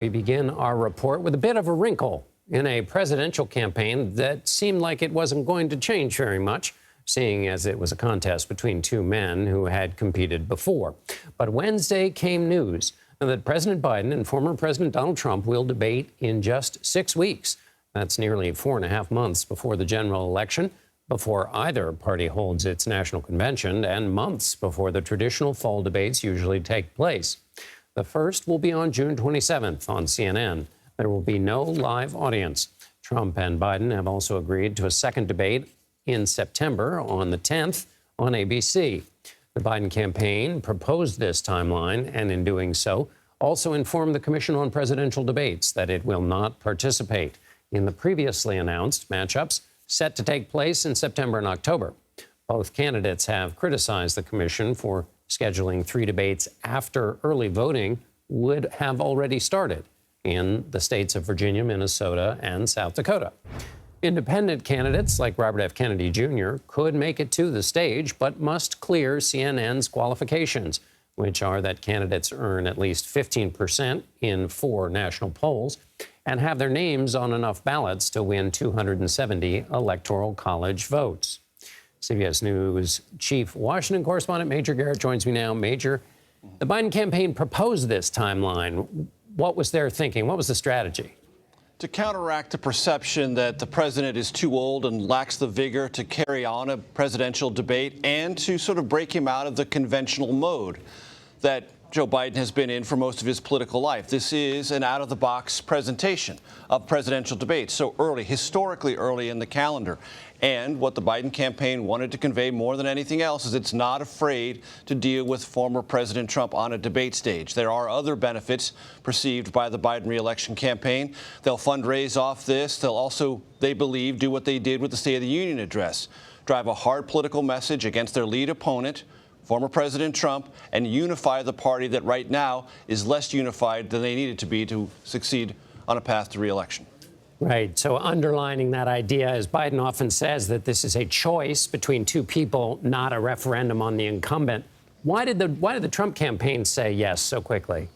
We begin our report with a bit of a wrinkle in a presidential campaign that seemed like it wasn't going to change very much, seeing as it was a contest between two men who had competed before. But Wednesday came news that President Biden and former President Donald Trump will debate in just 6 weeks. That's nearly 4.5 months before the general election, before either party holds its national convention, and months before the traditional fall debates usually take place. The first will be on June 27th on CNN. There will be no live audience. Trump and Biden have also agreed to a second debate in September on the 10th on ABC. The Biden campaign proposed this timeline, and in doing so, also informed the Commission on Presidential Debates that it will not participate in the previously announced matchups set to take place in September and October. Both candidates have criticized the commission for scheduling 3 debates after early voting would have already started in the states of Virginia, Minnesota, and South Dakota. Independent candidates like Robert F. Kennedy Jr. could make it to the stage, but must clear CNN's qualifications, which are that candidates earn at least 15% in 4 national polls and have their names on enough ballots to win 270 Electoral College votes. CBS News chief Washington correspondent Major Garrett joins me now. Major, the Biden campaign proposed this timeline. What was their thinking? What was the strategy? To counteract the perception that the president is too old and lacks the vigor to carry on a presidential debate, and to sort of break him out of the conventional mode that Joe Biden has been in for most of his political life. This is an out-of-the-box presentation of presidential debates so early, historically early in the calendar. And what the Biden campaign wanted to convey more than anything else is it's not afraid to deal with former President Trump on a debate stage. There are other benefits perceived by the Biden re-election campaign. They'll fundraise off this. They'll also, they believe, do what they did with the State of the Union address, drive a hard political message against their lead opponent, former President Trump, and unify the party that right now is less unified than they needed to be to succeed on a path to re-election. Right. So underlining that idea, as Biden often says, that this is a choice between two people, not a referendum on the incumbent. Why did the Trump campaign say yes so quickly?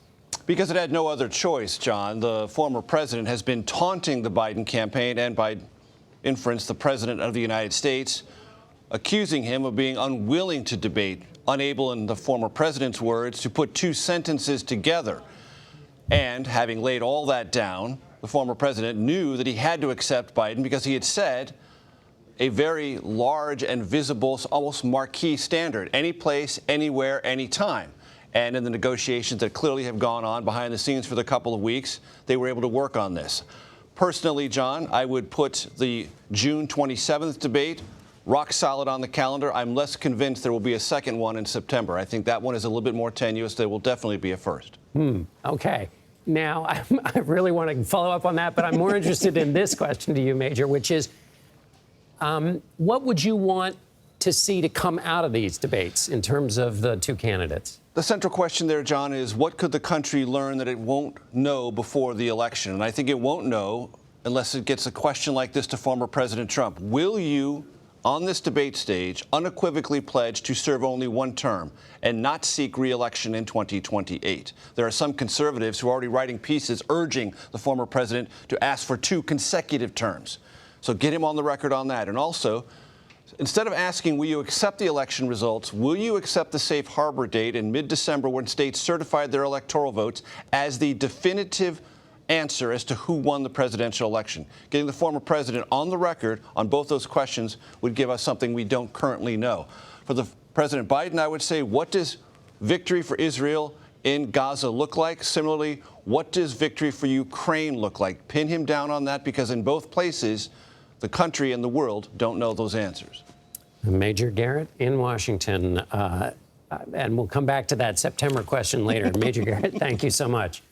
Because it had no other choice, John. The former president has been taunting the Biden campaign and, by inference, the president of the United States, accusing him of being unwilling to debate, unable, in the former president's words, to put 2 sentences together. And having laid all that down, the former president knew that he had to accept Biden because he had set a very large and visible, almost marquee standard: any place, anywhere, anytime. And in the negotiations that clearly have gone on behind the scenes for the couple of weeks, they were able to work on this. Personally, John, I would put the June 27th debate rock solid on the calendar. I'm less convinced there will be a second one in September. I think that one is a little bit more tenuous. There will definitely be a first. Okay. Now, I really want to follow up on that, but I'm more interested in this question to you, Major, which is, what would you want to see to come out of these debates in terms of the 2 candidates? The central question there, John, is what could the country learn that it won't know before the election? And I think it won't know unless it gets a question like this to former President Trump. Will you, on this debate stage, unequivocally pledge to serve only 1 term and not seek re-election in 2028? There are some conservatives who are already writing pieces urging the former president to ask for 2 consecutive terms. So get him on the record on that. And also, instead of asking, will you accept the election results, will you accept the safe harbor date in mid-December when states certified their electoral votes as the definitive answer as to who won the presidential election? Getting the former president on the record on both those questions would give us something we don't currently know. For the President Biden, I would say, what does victory for Israel in Gaza look like? Similarly, what does victory for Ukraine look like? Pin him down on that, because in both places, the country and the world don't know those answers. Major Garrett in Washington, and we'll come back to that September question later. Major Garrett, thank you so much.